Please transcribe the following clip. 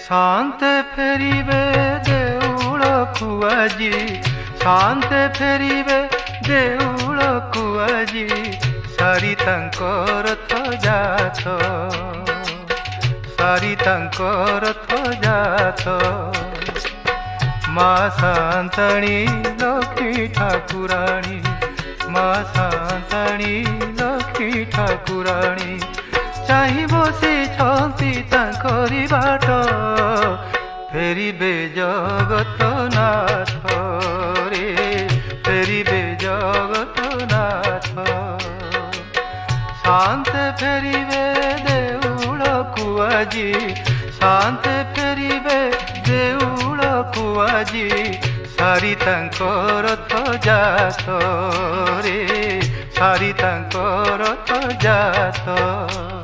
शांते फेरिबे देउळकु आजी, शांते फेरिबे देउळकु आजी, सारी तांकर रथ जात, सारी तांकर रथ जात। माँ शांताणी लक्ष्मी ठाकुराणी, माँ शांताणी लक्ष्मी ठाकुराणी, चाहि बसी छंती तांकरी बाट, फेरिबे जगतनाथ रे, फेरिबे जगतनाथ। शांते फेरिबे देउळकु आजी, शांते फेरिबे देउळकु आजी, सारी तांकर रथ जात रे, सारी तांकर रथ जात।